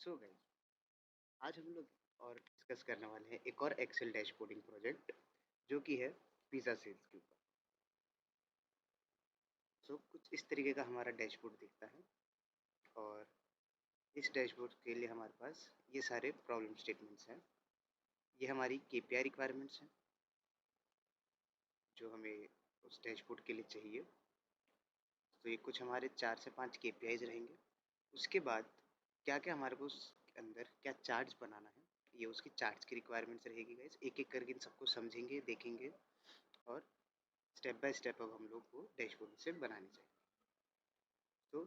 So guys, आज हम लोग और डिस्कस करने वाले हैं एक और एक्सेल डैशबोर्डिंग प्रोजेक्ट जो कि है पिज़्ज़ा सेल्स के ऊपर। सो कुछ इस तरीके का हमारा डैशबोर्ड दिखता है और इस डैशबोर्ड के लिए हमारे पास ये सारे प्रॉब्लम स्टेटमेंट्स हैं। ये हमारी केपीआई रिक्वायरमेंट्स हैं जो हमें उस डैशबोर्ड के लिए चाहिए। तो ये कुछ हमारे 4 से 5 केपीआईज रहेंगे। उसके बाद क्या क्या हमारे को उसके अंदर क्या चार्ट्स बनाना है, ये उसकी चार्ट्स की रिक्वायरमेंट्स रहेगी गाइस। एक एक करके इन सबको समझेंगे, देखेंगे और स्टेप बाय स्टेप अब हम लोग को डैशबोर्ड से बनानी चाहिए। तो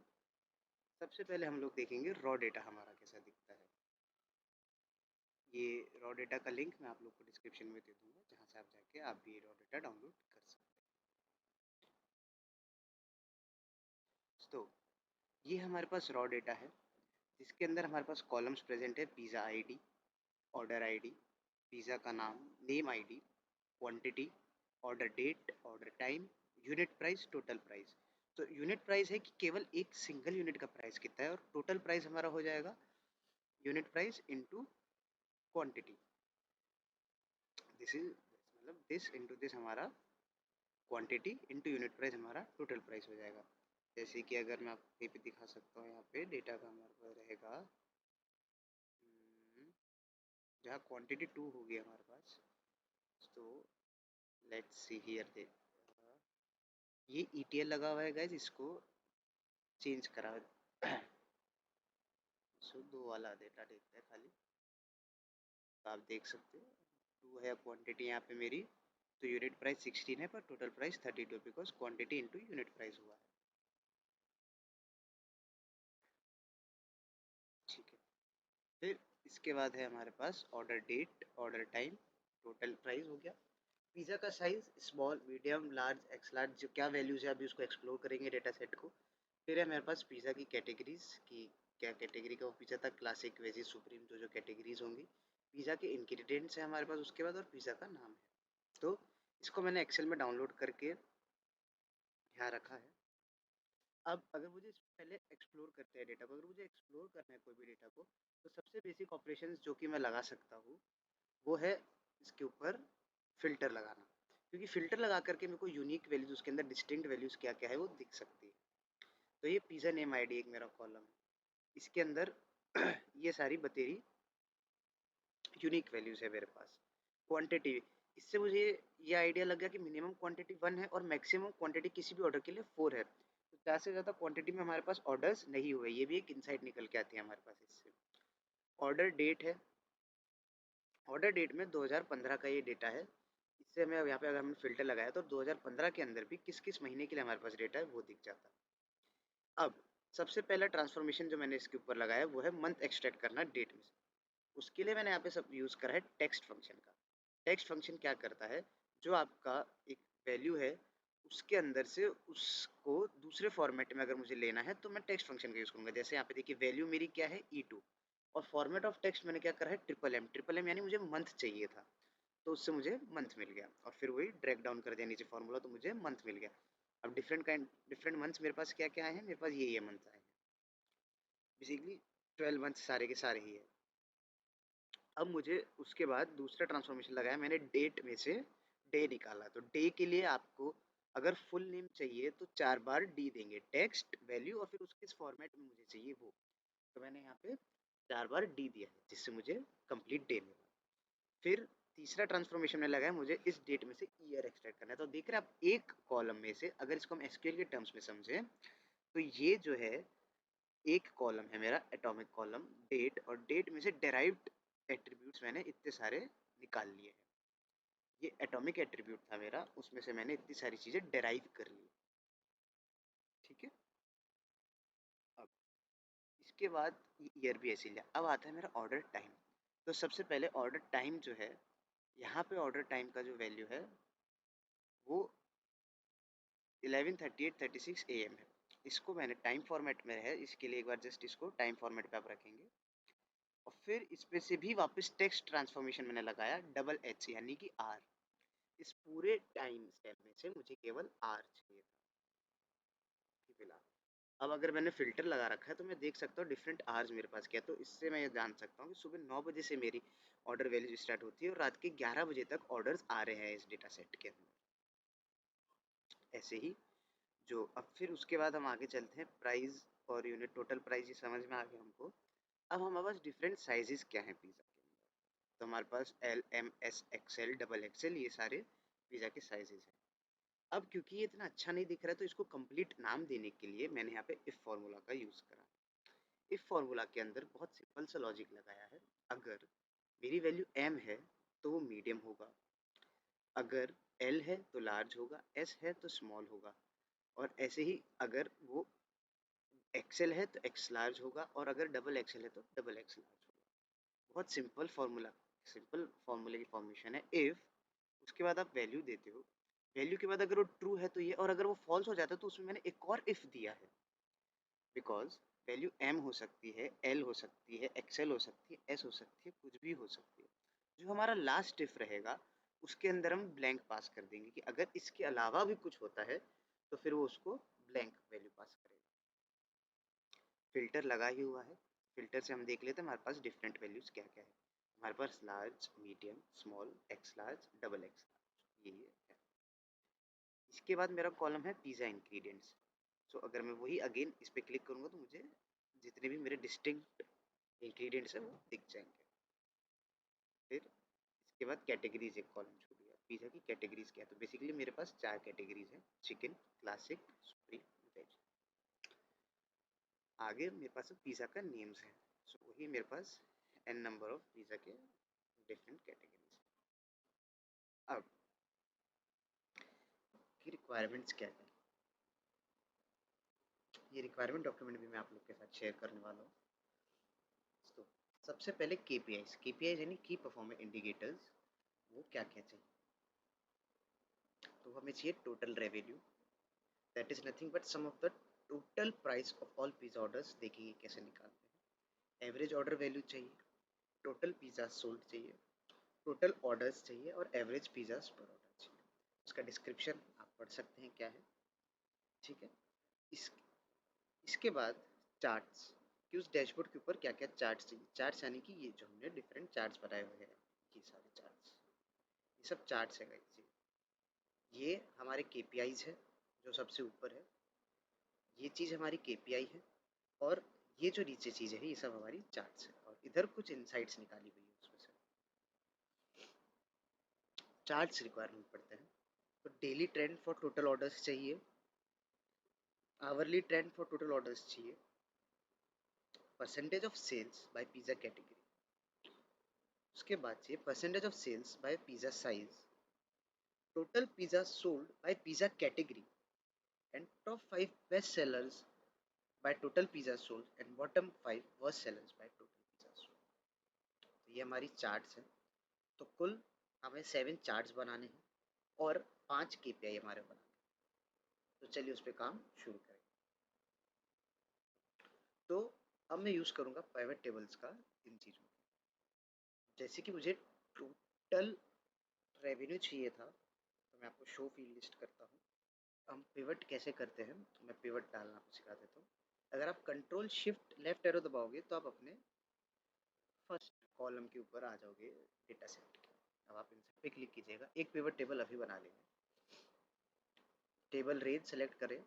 सबसे पहले हम लोग देखेंगे रॉ डेटा हमारा कैसा दिखता है। ये रॉ डेटा का लिंक मैं आप लोग को डिस्क्रिप्शन में दे दूंगा, जहाँ से आप जाके आप भी रॉ डेटा डाउनलोड कर सकते हैं। तो ये हमारे पास रॉ डेटा है जिसके अंदर हमारे पास कॉलम्स प्रेजेंट है। Pizza ID, order ID, pizza का नाम, name ID, quantity, order date, order time, unit price, total price. तो यूनिट प्राइस है कि केवल एक सिंगल यूनिट का प्राइस कितना है, और टोटल प्राइस हमारा हो जाएगा unit price into quantity. This is मतलब दिस इनटू दिस हमारा क्वांटिटी इनटू यूनिट प्राइस हमारा टोटल प्राइस हो जाएगा। जैसे कि अगर मैं आपको कहीं पे दिखा सकता हूँ, यहाँ पे डेटा का हमारे पास रहेगा जहाँ क्वांटिटी 2 होगी हमारे पास। तो लेट्स सी हियर दे, ये ईटीएल लगा हुआ है गाइस, इसको चेंज करा। सो 2 वाला डेटा देखते हैं खाली, तो आप देख सकते हो 2 है क्वांटिटी यहाँ पे मेरी। तो यूनिट प्राइस 16 है पर total price 32, because quantity into unit price हुआ है। ठीक है, फिर इसके बाद है हमारे पास order date, order time, total price हो गया। पिज़्ज़ा का size small, medium, large, X large, जो क्या वैल्यूज है अभी उसको एक्सप्लोर करेंगे डेटा सेट को। फिर है मेरे पास पिज़्ज़ा की कैटेगरीज की, क्या कैटेगरी का वो पिज़्ज़ा था, क्लासिक, वेजी, सुप्रीम, जो जो कैटेगरीज होंगी। पिज़्ज़ा के इंग्रेडिएंट्स है हमारे पास उसके बाद, और पिज़्ज़ा का नाम है। तो इसको मैंने एक्सेल में डाउनलोड करके यहाँ रखा है। अब अगर मुझे पहले एक्सप्लोर करते हैं डेटा को, अगर मुझे एक्सप्लोर करना है कोई भी डेटा को, तो सबसे बेसिक ऑपरेशंस जो कि मैं लगा सकता हूँ वो है इसके ऊपर फ़िल्टर लगाना। क्योंकि फ़िल्टर लगा करके मेरे को यूनिक वैल्यूज़, उसके अंदर डिस्टिंक्ट वैल्यूज़ क्या क्या है वो दिख सकती है। तो ये पिज़्ज़ा नेम आईडी एक मेरा कॉलम है, इसके अंदर ये सारी बतेरी यूनिक वैल्यूज़ है मेरे पास। क्वांटिटी, इससे मुझे ये आइडिया लग गया कि मिनिमम क्वांटिटी 1 है और मैक्सिमम क्वांटिटी किसी भी ऑर्डर के लिए 4 है। तो ज़्यादा से ज़्यादा क्वांटिटी में हमारे पास ऑर्डर्स नहीं हुए, ये भी एक इनसाइट निकल के आती है हमारे पास इससे। ऑर्डर डेट है, ऑर्डर डेट में 2015 का ये डेटा है। इससे हमें यहाँ पे अगर हमने फ़िल्टर लगाया तो 2015 के अंदर भी किस किस महीने के लिए हमारे पास डेटा है वो दिख जाता है। अब सबसे पहला ट्रांसफॉर्मेशन जो मैंने इसके ऊपर लगाया वो है मंथ एक्सट्रैक्ट करना डेट में से। उसके लिए मैंने यहाँ पे सब यूज़ करा है टेक्स्ट फंक्शन का। टेक्स्ट फंक्शन क्या करता है, जो आपका एक वैल्यू है उसके अंदर से उसको दूसरे फॉर्मेट में अगर मुझे लेना है तो मैं टेक्स्ट फंक्शन का यूज़ करूँगा। जैसे यहाँ पे देखिए वैल्यू मेरी क्या है E2, और फॉर्मेट ऑफ टेक्स्ट मैंने क्या करा है ट्रिपल एम। ट्रिपल एम यानी मुझे मंथ चाहिए था, तो उससे मुझे मंथ मिल गया, और फिर वही ड्रैग डाउन कर दिया नीचे फॉर्मूला, तो मुझे मंथ मिल गया। अब डिफरेंट मंथ्स मेरे पास क्या क्या आए हैं, मेरे पास ये मंथ आए हैं, बेसिकली 12 मंथ सारे के सारे ही है। अब मुझे उसके बाद दूसरा ट्रांसफॉर्मेशन लगाया मैंने, डेट में से डे निकाला। तो डे के लिए आपको अगर फुल नेम चाहिए तो 4 बार डी देंगे, टेक्स्ट, वैल्यू, और फिर उसके फॉर्मेट में मुझे चाहिए वो। तो मैंने यहाँ पे 4 बार डी दिया है जिससे मुझे कंप्लीट डे मिला। फिर तीसरा ट्रांसफॉर्मेशन में लगा है मुझे इस डेट में से ईयर एक्सट्रैक्ट करना है। तो देख रहे हैं आप, एक कॉलम में से अगर इसको हम एसक्यूएल के टर्म्स में समझें तो ये जो है एक कॉलम है मेरा एटॉमिक कॉलम डेट, और डेट में से डेराइव्ड एट्रीब्यूट्स मैंने इतने सारे निकाल लिए हैं। ये एटॉमिक एट्रीब्यूट था मेरा, उसमें से मैंने इतनी सारी चीज़ें डेराइव कर ली। ठीक है, अब इसके बाद ईयर भी ऐसे लिया। अब आता है मेरा ऑर्डर टाइम। तो सबसे पहले ऑर्डर टाइम जो है, यहाँ पे ऑर्डर टाइम का जो वैल्यू है वो 11:38:36 AM है। इसको मैंने टाइम फॉर्मेट में है, इसके लिए एक बार जस्ट इसको टाइम फॉर्मेट पे आप रखेंगे, और फिर इसमें से भी वापस टेक्स्ट ट्रांसफॉर्मेशन मैंने लगाया डबल एच यानी कि आर। इस पूरे टाइम स्टेप में से मुझे केवल आर चाहिए था फिलहाल। अब अगर मैंने फ़िल्टर लगा रखा है तो मैं देख सकता हूँ डिफरेंट आवर्स मेरे पास क्या है, तो इससे मैं ये जान सकता हूँ कि सुबह 9 बजे से मेरी ऑर्डर वैल्यू स्टार्ट होती है और रात के 11 बजे तक ऑर्डर्स आ रहे हैं इस डेटा सेट के अंदर। ऐसे ही जो अब फिर उसके बाद हम आगे चलते हैं, प्राइस और यूनिट टोटल प्राइस ये समझ में आ गया हमको। अब हमारे पास डिफरेंट साइजेस क्या हैं पिज़्ज़ा के अंदर, तो हमारे पास L, M, S, XL, double XL ये सारे पिज़्ज़ा के साइजेस हैं। अब क्योंकि ये इतना अच्छा नहीं दिख रहा है तो इसको कंप्लीट नाम देने के लिए मैंने यहाँ पे इफ फार्मूला का यूज़ करा। इफ फार्मूला के अंदर बहुत सिंपल सा लॉजिक लगाया है। अगर मेरी वैल्यू एम है तो वो मीडियम होगा, अगर एल है तो लार्ज होगा, एस है तो स्मॉल होगा, और ऐसे ही अगर वो एक्सएल है तो एक्स लार्ज होगा, और अगर डबल एक्सएल है तो डबल एक्स लार्ज होगा। बहुत सिंपल फार्मूला, सिंपल फार्मूले की फॉर्मेशन है इफ, उसके बाद आप वैल्यू देते हो, वैल्यू के बाद अगर वो ट्रू है तो ये, और अगर वो फॉल्स हो जाता है तो उसमें मैंने एक और इफ दिया है, बिकॉज वैल्यू एम हो सकती है, एल हो सकती है, एक्सएल हो सकती है, एस हो सकती है, कुछ भी हो सकती है। जो हमारा लास्ट इफ रहेगा उसके अंदर हम ब्लैंक पास कर देंगे कि अगर इसके अलावा भी कुछ होता है तो फिर वो उसको ब्लैंक वैल्यू पास करेगा। फिल्टर लगा ही हुआ है, फिल्टर से हम देख लेते हैं हमारे पास डिफरेंट वैल्यूज क्या क्या है। हमारे पास large, medium, small, X large, double X large, ये है। इसके बाद मेरा कॉलम है पिज़्ज़ा इंग्रेडिएंट्स। सो अगर मैं वही अगेन इस पर क्लिक करूँगा तो मुझे जितने भी मेरे डिस्टिंक्ट इंग्रेडिएंट्स हैं वो दिख जाएंगे। फिर इसके बाद कैटेगरीज एक कॉलम छोड़ दिया, पिज़्ज़ा की कैटेगरीज क्या है, तो बेसिकली मेरे पास 4 कैटेगरीज हैं, चिकन, क्लासिक, सुप्रीम, वेज। आगे मेरे पास पिज़्ज़ा का नेम्स है, सो वही मेरे पास एन नंबर ऑफ पिज़्ज़ा के डिफरेंट कैटेगरीज। अब की रिक्वायरमेंट्स क्या है, ये रिक्वायरमेंट डॉक्यूमेंट भी मैं आप लोग के साथ शेयर करने वाला हूँ। तो सबसे पहले केपीआईज यानी की परफॉर्मेंस इंडिकेटर्स, वो क्या क्या चाहिए, तो हमें चाहिए total revenue, that is nothing but sum of the total price of all pizza orders. देखिए कैसे निकालते हैं। एवरेज ऑर्डर वैल्यू चाहिए, टोटल पिज़्ज़ा सोल्ड चाहिए, टोटल ऑर्डर्स चाहिए, और एवरेज पिज़्ज़ास पर ऑर्डर चाहिए। उसका डिस्क्रिप्शन आप पढ़ सकते हैं क्या है, ठीक है। इस इसके बाद चार्ट्स, कि उस डैशबोर्ड के ऊपर क्या क्या चार्ट्स चाहिए। चार्ट्स यानी कि ये जो हमने डिफरेंट चार्ट्स बनाए हुए हैं, ये सारे चार्ट्स, ये सब चार्ट्स है गाइस। ये हमारे केपीआईज है जो सबसे ऊपर है, ये चीज़ हमारी केपीआई है, और ये जो नीचे चीज़ें हैं ये सब हमारी चार्ट्स है, और इधर कुछ इनसाइट्स निकाली हुई है उसमें से। चार्ट्स रिक्वायरमेंट पड़ते हैं, तो daily trend for total orders चाहिए, hourly trend for total orders चाहिए, percentage of sales by pizza category, उसके बाद चाहिए percentage of sales by pizza size, total pizza sold by pizza category, and top 5 best sellers by total pizza sold, and bottom 5 worst sellers by total pizza sold. तो ये हमारी charts हैं। तो कुल हमें 7 चार्ट्स बनाने हैं और 5 केपीआई हमारे बनाने हैं। तो चलिए उस पर काम शुरू करें। तो अब मैं यूज़ करूँगा पिवट टेबल्स का इन चीज़ों में। जैसे कि मुझे टोटल रेवेन्यू चाहिए था, तो मैं आपको शो फील्ड लिस्ट करता हूँ। हम पिवट कैसे करते हैं, तो मैं पिवट डालना आपको सिखा देता हूँ। अगर आप कंट्रोल शिफ्ट लेफ्ट एरो दबाओगे तो आप अपने फर्स्ट कॉलम के ऊपर आ जाओगे डेटा सेट के। अब आप इन सब पे क्लिक कीजिएगा, एक पिवट टेबल अभी बना लेंगे। टेबल रेंज सेलेक्ट करें,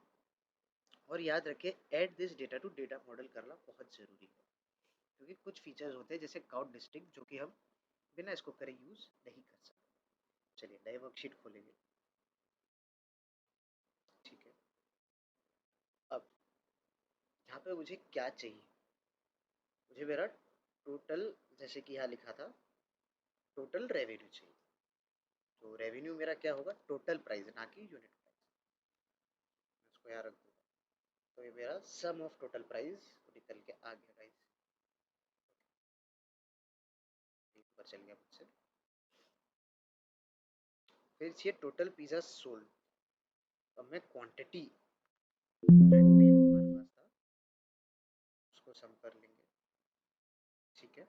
और याद रखें add this data to data model करना बहुत ज़रूरी है, क्योंकि कुछ फीचर्स होते हैं जैसे काउंट डिस्ट्रिक्ट जो कि हम बिना इसको करे यूज़ नहीं कर सकते। चलिए नए वर्कशीट खोलेंगे, ठीक है। अब यहाँ पे मुझे क्या चाहिए, मुझे मेरा टोटल, जैसे कि यहाँ लिखा था टोटल रेवेन्यू चाहिए। तो रेवेन्यू मेरा क्या होगा, टोटल प्राइस ना कि यूनिट प्राइस। मैं उसको यहाँ रख दूँगा, तो ये मेरा सम ऑफ टोटल प्राइस निकल के आ गया गाइस, ऊपर चल गया मुझसे। फिर चाहिए टोटल पिज़्ज़ा सोल्ड, अब मैं क्वांटिटी हमारे पास था उसको सम कर लेंगे, ठीक है।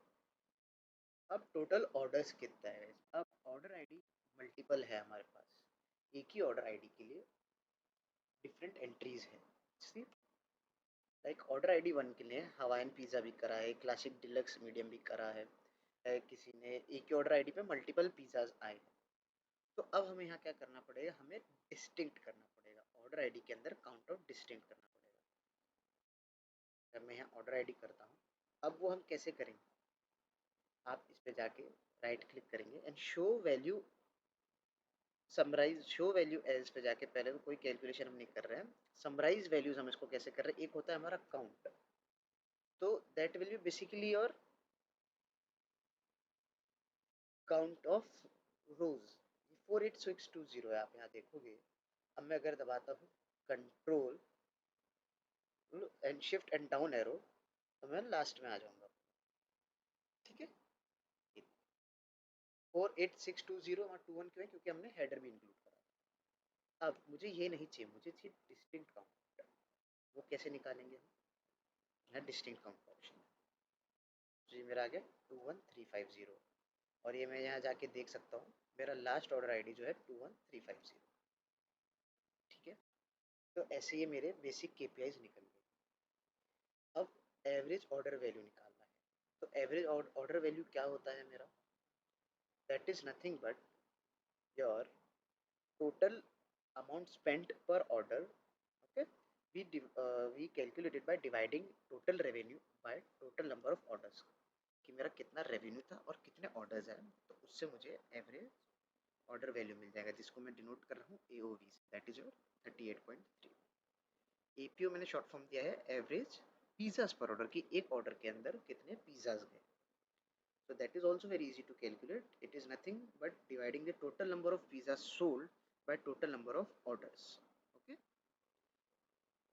अब टोटल ऑर्डर्स कितना है, अब ऑर्डर आईडी मल्टीपल है हमारे पास, एक ही ऑर्डर आईडी के लिए डिफरेंट एंट्रीज हैं, लाइक ऑर्डर आईडी 1 के लिए हवाइन पिज़्ज़ा भी करा है, क्लासिक डिलक्स मीडियम भी करा है, किसी ने एक ही ऑर्डर आईडी पे मल्टीपल पिज़्ज़ाज आए हैं। तो अब हमें यहाँ क्या करना पड़ेगा, हमें डिस्टिंक्ट करना पड़ेगा, ऑर्डर आईडी के अंदर काउंट आउट डिस्टिंक्ट करना पड़ेगा। जब मैं यहाँ ऑर्डर आईडी करता हूँ, अब वो हम कैसे करेंगे, आप इस पे जाके राइट क्लिक करेंगे and show value summarize, show value as पे जाके, पहले तो कोई कैलकुलेशन हम नहीं कर रहे हैं, समराइज वैल्यूज हम इसको कैसे कर रहे हैं, एक होता है हमारा काउंट, तो that will be basically your count of रोज। 48620 है, आप यहाँ देखोगे। अब मैं अगर दबाता हूँ control and shift and down arrow, तो मैं लास्ट में आ जाऊंगा। ठीक है, 48620 और 21 क्यों है, क्योंकि हमने हेडर भी इंक्लूड करा। अब मुझे ये नहीं चाहिए, मुझे चाहिए डिस्टिंक्ट काउंट। वो कैसे निकालेंगे हम, यहाँ डिस्टिंक्ट काउंट का ऑप्शन है, तो ये मेरा आ गया 21350, और ये मैं यहाँ जाके देख सकता हूँ मेरा लास्ट ऑर्डर आईडी जो है 21350। ठीक है, तो ऐसे ये मेरे बेसिक केपीआईज निकल गए। अब एवरेज ऑर्डर वैल्यू निकालना है, तो एवरेज ऑर्डर वैल्यू क्या होता है मेरा, that is nothing but your total amount spent per order. Okay, we calculated by dividing total revenue by total number of orders, कि मेरा कितना रेवेन्यू था और कितने ऑर्डर्स हैं, तो उससे मुझे एवरेज ऑर्डर वैल्यू मिल जाएगा, जिसको मैं डिनोट कर रहा हूँ AOV से, दैट इज योर 38.3। APO मैंने शॉर्ट फॉर्म दिया है एवरेज पिज़्ज़ास पर ऑर्डर, की एक ऑर्डर के अंदर कितने पिज़्ज़ास गए। So that is also very easy to calculate. It is nothing but dividing the total number of pizzas sold by total number of orders. Okay,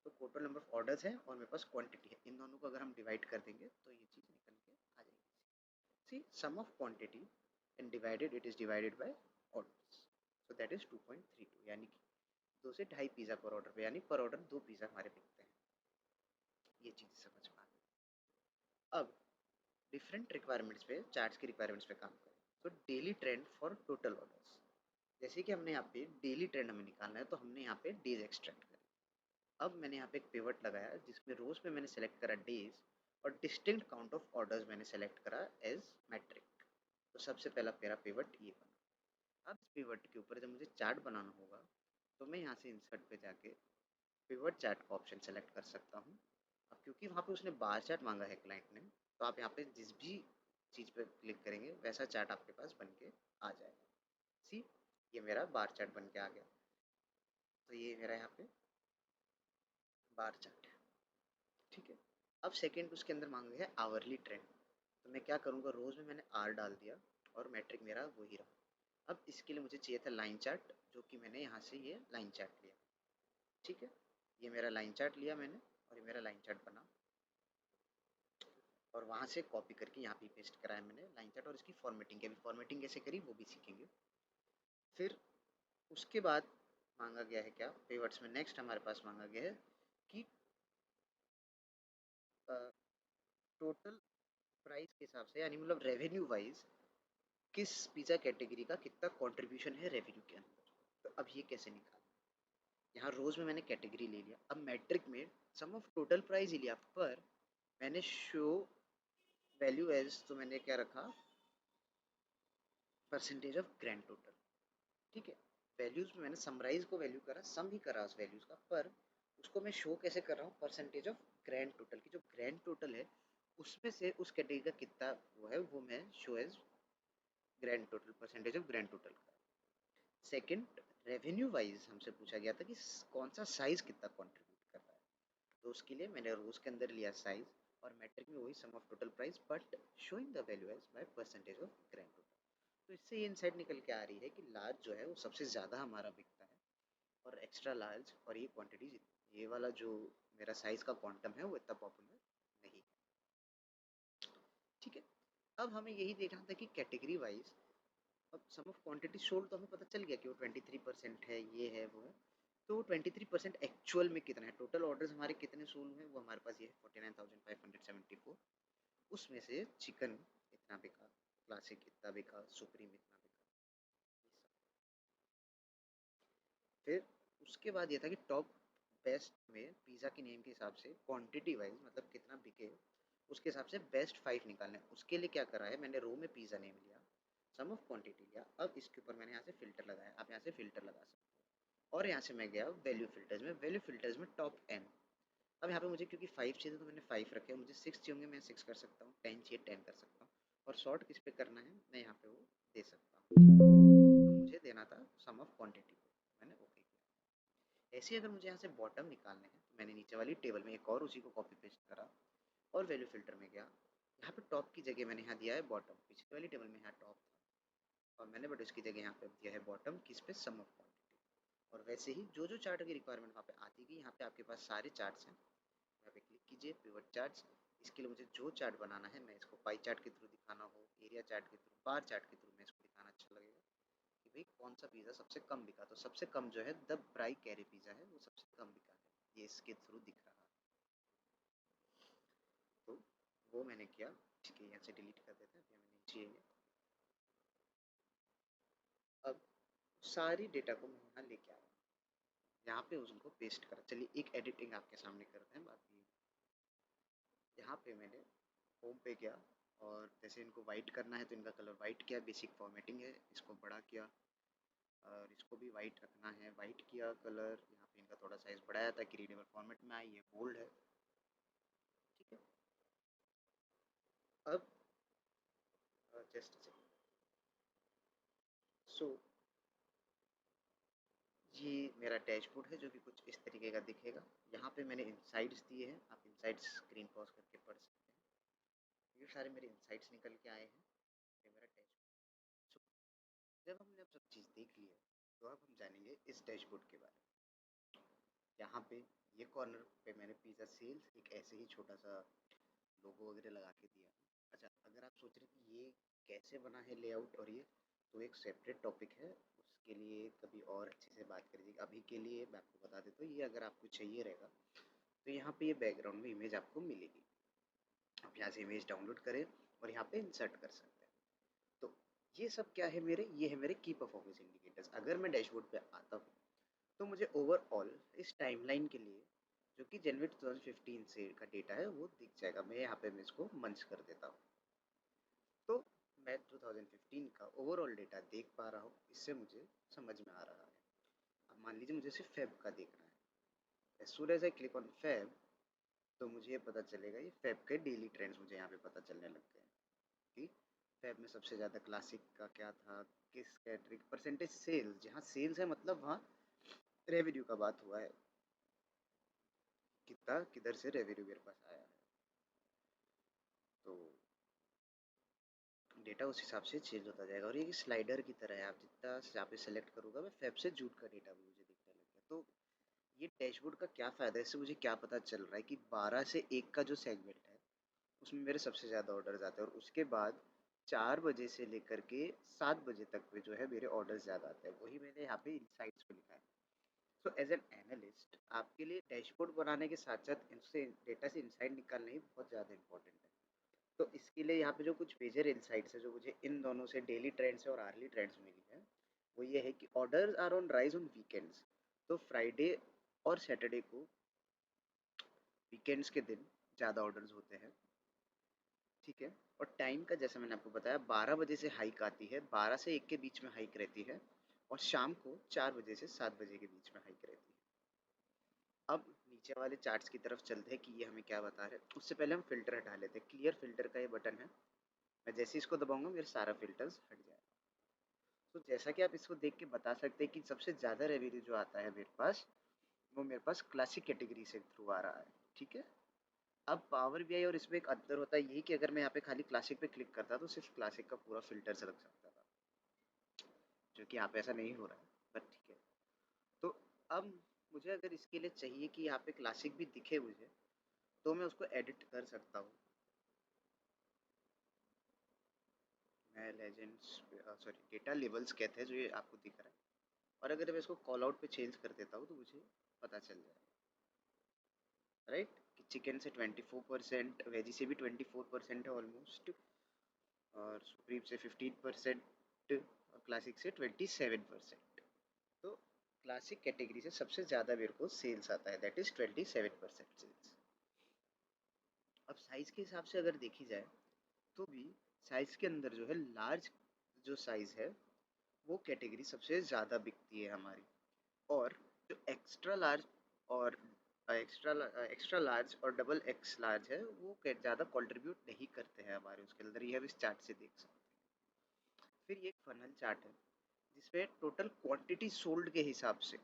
तो टोटल नंबर ऑफ ऑर्डर्स है और मेरे पास quantity है, इन दोनों को अगर हम डिवाइड कर देंगे तो ये चीज़ निकल के आ जाएगी। See sum of quantity and divided, it is divided by orders, so that is 2.32, यानी कि 2 से 2.5 पिज़्ज़ा पर ऑर्डर पे, यानी पर ऑर्डर 2 पिज़्ज़ा हमारे बिकते हैं। ये चीज़ समझ में आ गई। अब डिफरेंट रिक्वायरमेंट्स पे, चार्ट्स की रिक्वायरमेंट्स पे काम करें। तो daily trend for total orders, जैसे कि हमने यहाँ पे डेली ट्रेंड हमें निकालना है, तो हमने यहाँ पे डेज एक्सट्रैक्ट करें। अब मैंने यहाँ पे एक पिवट लगाया जिसमें रोज में मैंने सेलेक्ट करा डेज और डिस्टिंक्ट काउंट ऑफ ऑर्डर्स मैंने सेलेक्ट करा एज मैट्रिक। तो सबसे पहला मेरा पिवट ये बना। अब इस पिवट के ऊपर जब मुझे चार्ट बनाना होगा, तो मैं यहाँ से इंसर्ट पे जाके पिवट चार्ट का ऑप्शन सेलेक्ट कर सकता हूँ। अब क्योंकि वहाँ पे उसने बार चार्ट मांगा है क्लाइंट ने, तो आप यहाँ पे जिस भी चीज़ पे क्लिक करेंगे वैसा चार्ट आपके पास बन के आ जाएगा। सी, ये मेरा बार चार्ट बन के आ गया। तो ये मेरा यहाँ पे बार चार्ट है। ठीक है, अब सेकेंड उसके अंदर मांग है आवरली ट्रेंड, तो मैं क्या करूँगा, रोज़ में मैंने आर डाल दिया और मैट्रिक मेरा वही रहा। अब इसके लिए मुझे चाहिए था लाइन चार्ट, जो कि मैंने यहाँ से ये लाइन चार्ट लिया। ठीक है, ये मेरा लाइन चार्ट लिया मैंने और ये मेरा लाइन चार्ट बना, और वहाँ से कॉपी करके यहाँ पे पेस्ट कराया मैंने लाइन चार्ट, और इसकी फॉर्मेटिंग की, अभी फॉर्मेटिंग कैसे करी वो भी सीखेंगे। फिर उसके बाद मांगा गया है क्या पिवट्स में, नेक्स्ट हमारे पास मांगा गया है कि टोटल प्राइस के हिसाब से, यानी मतलब रेवेन्यू वाइज किस पिज़्ज़ा कैटेगरी का कितना कंट्रीब्यूशन है रेवेन्यू के अंदर। तो अब ये कैसे निकालना, यहाँ रोज में मैंने कैटेगरी ले लिया, अब मैट्रिक में सम ऑफ टोटल प्राइस ही लिया, पर मैंने शो वैल्यू एज, तो मैंने क्या रखा, परसेंटेज ऑफ ग्रैंड टोटल। ठीक है, वैल्यूज में मैंने समराइज को वैल्यू करा, सम ही करा उस वैल्यूज का, पर उसको मैं शो कैसे कर रहा हूँ, परसेंटेज ऑफ ग्रैंड टोटल की जो ग्रैंड टोटल है उसमें से उस कैटेगरी का कितना वो है, वो मैं show as grand total, percentage of grand total का। सेकंड, रेवेन्यू वाइज हमसे पूछा गया था कि कौन सा साइज कितना कंट्रीब्यूट कर रहा है, तो उसके लिए मैंने रोज के अंदर लिया साइज, और मैट्रिक में वही sum of total price but showing the value as by percentage of grand total. तो इससे ये इनसाइट निकल के आ रही है कि लार्ज जो है वो सबसे ज़्यादा हमारा बिकता है, और एक्स्ट्रा लार्ज और ये क्वांटिटी, ये वाला जो मेरा साइज का क्वांटम है वो इतना पॉपुलर नहीं है। ठीक है, अब हमें यही देखना था कि कैटेगरी वाइज, अब सम ऑफ क्वांटिटी सोल्ड तो हमें पता चल गया कि वो 23% है, ये है वो है, तो 23% एक्चुअल में कितना है, टोटल ऑर्डर्स हमारे कितने सोल्ड हुए वो हमारे पास ये है 49,574, उसमें से चिकन इतना बिका, क्लासिक इतना बिका, सुप्रीम इतना बिका। फिर उसके बाद ये था कि टॉप बेस्ट में पिज़्ज़ा की नेम के हिसाब से क्वांटिटी वाइज मतलब कितना बिके उसके हिसाब से बेस्ट 5 निकालना है। उसके लिए क्या करा है मैंने रो में पिज़्ज़ा नेम लिया, सम ऑफ क्वांटिटी लिया, अब इसके ऊपर मैंने यहाँ से फ़िल्टर लगाया, आप यहाँ से फ़िल्टर लगा सकते हो। और यहाँ से मैं गया वैल्यू फ़िल्टर्स में टॉप n। अब यहाँ पे मुझे क्योंकि 5 चाहिए तो मैंने 5 रखे, मुझे 6 चाहिए होंगे मैं 6 कर सकता हूँ, 10 चाहिए 10 कर सकता हूँ। और सॉर्ट किस पे करना है मैं यहाँ पे वो दे सकता हूँ, तो मुझे देना था सम ऑफ क्वांटिटी को, मैंने ओके किया। ऐसे ही अगर मुझे यहाँ से बॉटम निकालने हैं तो मैंने नीचे वाली टेबल में एक और उसी को कॉपी पेस्ट करा और वैल्यू फिल्टर में गया, यहाँ पे टॉप की जगह मैंने यहाँ दिया है बॉटम, पिछली वाली टेबल में यहाँ टॉप था और मैंने बट उसकी जगह यहाँ पे दिया है बॉटम, किस पे सम ऑफ क्वांटिटी। और वैसे ही जो जो चार्ट की रिक्वायरमेंट वहाँ पे आती गई, यहाँ पे आपके पास सारे चार्ट्स हैं, यहाँ पे क्लिक कीजिए पिवट चार्ट्स। इसके लिए मुझे जो चार्ट बनाना है मैं इसको पाई चार्ट के थ्रू दिखाना हो, एरिया चार्ट के थ्रू, बार चार्ट के थ्रू मैं इसको दिखाना अच्छा लगेगा कि भाई कौन सा पिज़्ज़ा सबसे कम बिका। तो सबसे कम जो है द ब्राई कैरी पिज़्ज़ा है, वो सबसे कम बिका है, ये इसके थ्रू दिख रहा है। तो वो मैंने किया, ठीक है यहाँ से डिलीट कर देते हैं, अभी हमें नहीं चाहिए। अब सारी डेटा को मैं यहाँ लेके आया, यहाँ पे उसको पेस्ट करा। चलिए एक एडिटिंग आपके सामने करते हैं, बाकी यहाँ पे मैंने होम पे गया और जैसे इनको वाइट करना है तो इनका कलर वाइट किया, बेसिक फॉर्मेटिंग है, इसको बड़ा किया और इसको भी वाइट रखना है, वाइट किया कलर, यहाँ पे इनका थोड़ा साइज बढ़ाया ताकि रीडेबल फॉर्मेट में आए, ये बोल्ड है, ठीक है। अब जस्ट सो ये मेरा डैशबोर्ड है जो कि कुछ इस तरीके का दिखेगा। यहाँ पे मैंने इनसाइट्स दिए हैं, आप इनसाइट्स स्क्रीन पॉज करके पढ़ सकते हैं। ये सारे मेरे इनसाइट्स निकल के आए हैं, ये मेरा डैशबोर्ड। सो जब हमने अब सब चीज़ देख ली है तो अब हम जानेंगे इस डैशबोर्ड के बारे में। यहाँ पे ये कॉर्नर पे मैंने पिज़्ज़ा सेल्स एक ऐसे ही छोटा सा लोगो वगैरह लगा के दिया। अच्छा अगर आप सोच रहे कि ये कैसे बना है लेआउट और ये, तो एक सेपरेट टॉपिक है, उसके लिए कभी और अच्छे से बात करिए। अभी के लिए मैं आपको बता देता हूँ, ये अगर आपको चाहिए रहेगा तो यहाँ पे ये बैकग्राउंड में इमेज आपको मिलेगी, आप यहाँ से इमेज डाउनलोड करें और यहाँ पे इंसर्ट कर सकते हैं। तो ये सब क्या है मेरे, ये है मेरे की परफॉर्मेंस इंडिकेटर्स। अगर मैं डैशबोर्ड पे आता हूँ तो मुझे ओवरऑल इस टाइमलाइन के लिए जो कि जनवरी 2015 से का डेटा है वो दिख जाएगा। मैं यहाँ पे मैं इसको मंच कर देता हूँ तो मैं 2015 का ओवरऑल डेटा देख पा रहा हूँ, इससे मुझे समझ में आ रहा है। अब मान लीजिए मुझे सिर्फ फेब का देखना है, as soon as I click on Feb तो मुझे ये पता चलेगा, ये फेब के डेली ट्रेंड्स मुझे यहाँ पे पता चलने लग गए कि फेब में सबसे ज़्यादा क्लासिक का क्या था, किस कैटरिंग परसेंटेज सेल्स, जहाँ सेल्स है मतलब वहाँ रेवेन्यू का बात हुआ है, कितना किधर से रेवेन्यू मेरे पास आया है। तो डेटा उस हिसाब से चेंज होता जाएगा और ये स्लाइडर की तरह है, आप जितना यहाँ पे सेलेक्ट करूँगा मैं फेब से जूट का डेटा भी मुझे दिखने लग गया। तो ये डैशबोर्ड का क्या फ़ायदा है, इससे मुझे क्या पता चल रहा है कि 12 से 1 का जो सेगमेंट है उसमें मेरे सबसे ज़्यादा ऑर्डर्स आते हैं और उसके बाद 4 बजे से लेकर के 7 बजे तक में जो है मेरे ऑर्डर्स ज़्यादा आते हैं। वही मैंने यहाँ पे इनसाइट्स पे लिखा है। सो एज एन एनालिस्ट आपके लिए डैशबोर्ड बनाने के साथ साथ इनसे डेटा से इंसाइट निकालना ही बहुत ज़्यादा इंपॉर्टेंट है। तो इसके लिए यहाँ पे जो कुछ मेजर इनसाइट्स है जो मुझे इन दोनों से डेली ट्रेंड्स और आर्ली ट्रेंड्स मिली है, वो ये है कि orders are on rise on weekends. तो फ्राइडे और सैटरडे को, वीकेंड्स के दिन ज़्यादा ऑर्डर्स होते हैं, ठीक है। और टाइम का जैसे मैंने आपको बताया 12 बजे से हाइक आती है, 12 से 1 के बीच में हाइक रहती है और शाम को 4 बजे से 7 बजे के बीच में हाइक रहती है। अब नीचे वाले चार्ट्स की तरफ चलते हैं कि ये हमें क्या बता रहे हैं। उससे पहले हम फिल्टर हटा लेते हैं। क्लियर फिल्टर का ये बटन है, मैं जैसे इसको दबाऊंगा मेरे सारा फिल्टर्स हट जाएगा। तो जैसा कि आप इसको देख के बता सकते हैं कि सबसे ज़्यादा रेवेन्यू जो आता है मेरे पास, वो मेरे पास क्लासिक कैटेगरी से थ्रू आ रहा है, ठीक है। अब पावर बीआई और इसमें एक अंतर होता है यही कि अगर मैं यहाँ पे खाली क्लासिक पे क्लिक करता तो सिर्फ क्लासिक का पूरा फिल्टर से लग सकता था, जो कि यहाँ पे ऐसा नहीं हो रहा है, बट ठीक है। तो अब मुझे अगर इसके लिए चाहिए कि यहाँ पे क्लासिक भी दिखे मुझे, तो मैं उसको एडिट कर सकता हूँ। मैं लेजेंड्स सॉरी डेटा लेवल्स कहते हैं जो ये आपको दिख रहा है, और अगर मैं इसको कॉल आउट पे चेंज कर देता हूँ तो मुझे पता चल जाएगा, राइट, कि चिकन से 24%, वेजी से भी 24% है ऑलमोस्ट, और सुप्रीम से 15% और क्लासिक से 27%। तो क्लासिक कैटेगरी से सबसे ज़्यादा मेरे को सेल्स आता है, दैट इज़ 27% सेल्स। अब साइज़ के हिसाब से अगर देखी जाए तो भी साइज़ के अंदर जो है लार्ज जो साइज़ है वो कैटेगरी सबसे ज़्यादा बिकती है हमारी। और जो एक्स्ट्रा लार्ज और एक्स्ट्रा लार्ज और डबल एक्स लार्ज है वो ज़्यादा कंट्रीब्यूट नहीं करते हैं हमारे उसके अंदर, ये हम इस चार्ट से देख सकते हैं। फिर ये एक फनल चार्ट है जिसपे टोटल क्वांटिटी सोल्ड के हिसाब से,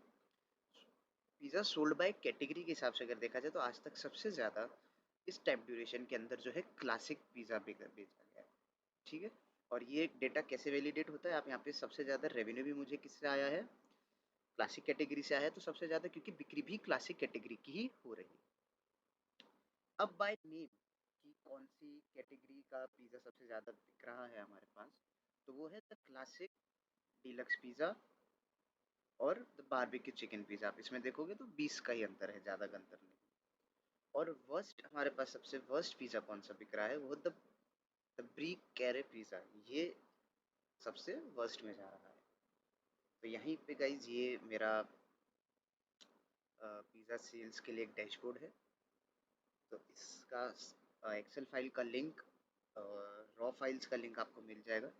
पिज़्ज़ा सोल्ड बाय कैटेगरी के हिसाब से अगर देखा जाए तो आज तक सबसे ज़्यादा इस टाइम ड्यूरेशन के अंदर जो है क्लासिक पिज़्ज़ा बेचा गया है। ठीक है, और ये डेटा कैसे वैलिडेट होता है, आप यहाँ पे सबसे ज़्यादा रेवेन्यू भी मुझे किससे आया है, क्लासिक कैटेगरी से आया है, तो सबसे ज़्यादा क्योंकि बिक्री भी क्लासिक कैटेगरी की ही हो रही है। अब बाय नेम कि कौन सी कैटेगरी का पिज़्ज़ा सबसे ज़्यादा बिक रहा है हमारे पास, तो वो है द क्लासिक डीलक्स पिज़्ज़ा और द बारबेक्यू चिकन पिज़्ज़ा। आप इसमें देखोगे तो 20 का ही अंतर है, ज़्यादा का अंतर नहीं। और वर्स्ट हमारे पास सबसे वर्स्ट पिज़्ज़ा कौन सा बिक रहा है, वो द ब्री कैरे पिज़्ज़ा, ये सबसे वर्स्ट में जा रहा है। तो यहीं पे गाइज ये मेरा पिज़्ज़ा सेल्स के लिए एक डैशबोर्ड है। तो इसका एक्सेल फाइल का लिंक, रॉ फाइल्स का लिंक आपको मिल जाएगा।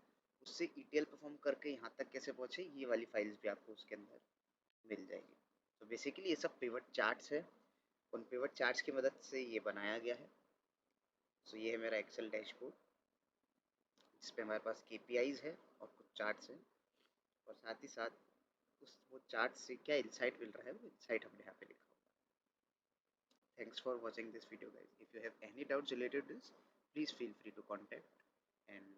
उससे ईटीएल परफॉर्म करके यहाँ तक कैसे पहुँचे, ये वाली फाइल्स भी आपको उसके अंदर मिल जाएगी। तो बेसिकली ये सब पिवट चार्ट्स है, उन पिवट चार्ट्स की मदद से ये बनाया गया है। सो ये है मेरा एक्सेल डैशबोर्ड जिस पे हमारे पास केपीआईज है और कुछ चार्ट्स हैं, और साथ ही साथ उस वो चार्ट से क्या इंसाइट मिल रहा है वो इंसाइट हमने यहाँ पे लिखा हुआ है। Thanks for watching this video guys. If you have any doubts related this, please feel free to contact, and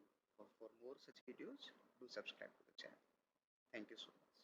for more such videos do subscribe to the channel. Thank you so much.